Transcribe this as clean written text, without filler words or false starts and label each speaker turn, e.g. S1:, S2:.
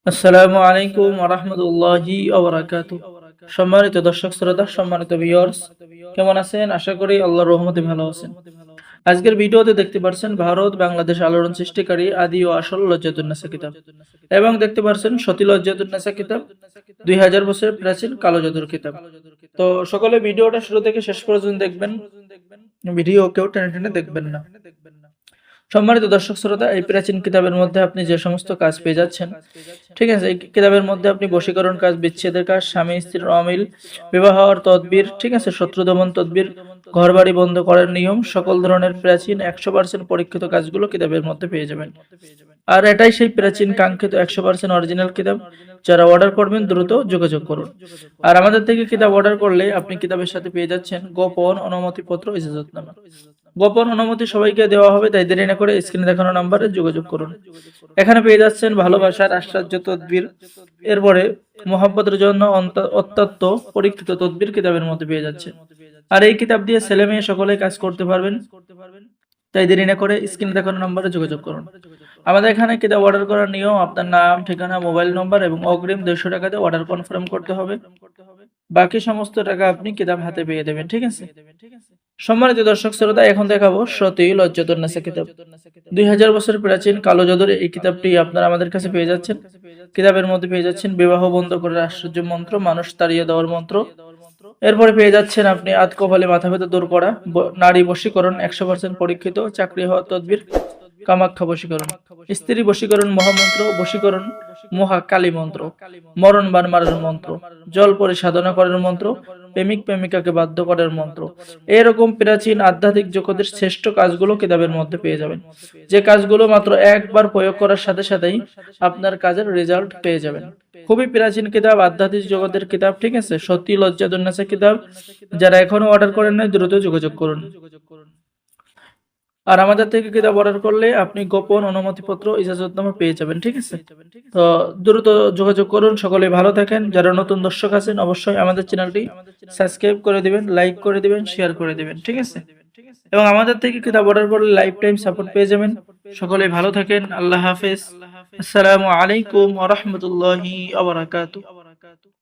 S1: আসসালামু আলাইকুম ওয়া রাহমাতুল্লাহি ওয়া বারাকাতুহু। সম্মানিত দর্শক শ্রোতা, সম্মানিত ভিউয়ার্স, কেমন আছেন? আশা করি আল্লাহর রহমতে ভালো আছেন। আজকের ভিডিওতে দেখতে পাচ্ছেন ভারত বাংলাদেশ আলোড়ন সৃষ্টিকারী আদি ও আসল লজ্জাতুন্নেসা কিতাব, এবং দেখতে পাচ্ছেন সতী লজ্জাতুন্নেসা কিতাব, 2000 বছরের প্রাচীন কালো জাদুর কিতাব। তো সকলে ভিডিওটা শুরু থেকে শেষ পর্যন্ত দেখবেন। ভিডিও কেউ টেনে টেনে দেখবেন না। সম্মানিত দর্শক শ্রোতা, এই প্রাচীন কিতাবের মধ্যে আপনি যে সমস্ত কাজ পেয়ে যাচ্ছেন, ঠিক আছে, এই কিতাবের মধ্যে আপনি বশীকরণ কাজ, বিচ্ছেদের কাজ, স্বামী স্ত্রীর অমিল, বিবাহ হওয়ার তদবির, ঠিক আছে, শত্রু দমন তদবির, ঘর বাড়ি বন্ধ করার নিয়ম, সকল ধরনের প্রাচীন 100% পরীক্ষিত কাজগুলো কিতাবের মধ্যে পেয়ে যাবেন। আর এটাই সেই প্রাচীন কাঙ্ক্ষিত 100% অরিজিনাল কিতাব। যারা অর্ডার করবেন দ্রুত যোগাযোগ করুন। আর আমাদের থেকে কিতাব অর্ডার করলে আপনি কিতাবের সাথে পেয়ে যাচ্ছেন গোপন অনুমতিপত্র, ইজাজতনামা। গোপন অনুমতি সবাইকে দেওয়া হবে, তাই দেরি না করে স্ক্রিনে দেখানো নম্বরে যোগাযোগ করুন। এখানে পেয়ে যাচ্ছেন ভালোবাসার আশ্চর্য তদবির, এরপরে মোহাব্বতের জন্য অত্যন্ত পরীক্ষিত তদবির কিতাবের মধ্যে পেয়ে যাচ্ছে। আর এই কিতাব দিয়ে ছেলে মেয়ে সকলেই কাজ করতে পারবেন, তাই দেরি না করে স্ক্রিনে দেখানো নম্বরে যোগাযোগ করুন। আমাদের এখানে কিতাব অর্ডার করার নিয়ম: আপনার নাম, ঠিকানা, মোবাইল নম্বর এবং অগ্রিম 200 টাকা দিয়ে অর্ডার কনফার্ম করতে হবে। বাকি সমস্ত টাকা আপনি কিতাব হাতে পেয়ে দেবেন, ঠিক আছে। সম্মানিত দর্শক শ্রোতা, এখন দেখাবো সতী লজ্জাতুন্নেসা কিতাব। 2000 বছর প্রাচীন কালো জাদুর এই কিতাবটি আপনারা আমাদের কাছে পেয়ে যাচ্ছেন। কিতাবের মধ্যে পেয়ে যাচ্ছেন বিবাহ বন্ধ করার আশ্চর্য মন্ত্র, মানুষ তাড়িয়ে দেওয়ার মন্ত্র। এরপরে পেয়ে যাচ্ছেন আপনি আত কপালে মাথা ব্যথা দূর করা, নারী বশীকরণ 100% পরীক্ষিত, চাকরি হওয়ার তদবির, কামাখ্যা বশীকরণ, স্ত্রী বশীকরণ মহামন্ত্র, বশীকরণ মহা কালী মন্ত্র, মরণ বান মারার মন্ত্র, জল পরে সাধনা করার মন্ত্র, প্রেমিক প্রেমিকাকে বাধ্য করার মন্ত্র। এরকম প্রাচীন আধ্যাত্মিক জগতের শ্রেষ্ঠ কাজগুলো কিতাবের মধ্যে পেয়ে যাবেন, যে কাজগুলো মাত্র একবার প্রয়োগ করার সাথে সাথেই আপনার কাজের রেজাল্ট পেয়ে যাবেন। খুবই প্রাচীন কিতাব, আধ্যাত্মিক জগতের কিতাব, ঠিক আছে, সতী লজ্জাতুন্নেসা কিতাব। যারা এখনো অর্ডার করেন নাই দ্রুত যোগাযোগ করুন। আর আমাদের থেকে কিতাব অর্ডার করলে আপনি গোপন অনুমতিপত্র, ইজাজতনামা পেয়ে যাবেন, ঠিক আছে। তো দ্রুত যোগাযোগ করুন। সকলে ভালো থাকেন। যারা নতুন দর্শক আছেন অবশ্যই আমাদের চ্যানেলটি সাবস্ক্রাইব করে দিবেন, লাইক করে দিবেন, শেয়ার করে দিবেন, ঠিক আছে। এবং আমাদের থেকে কিতাব অর্ডার করলে লাইফ টাইম সাপোর্ট পেয়ে যাবেন। সকলে ভালো থাকেন। আল্লাহ হাফেজ। আসসালামু আলাইকুম ওয়া রাহমাতুল্লাহি ওয়া বারাকাতুহু।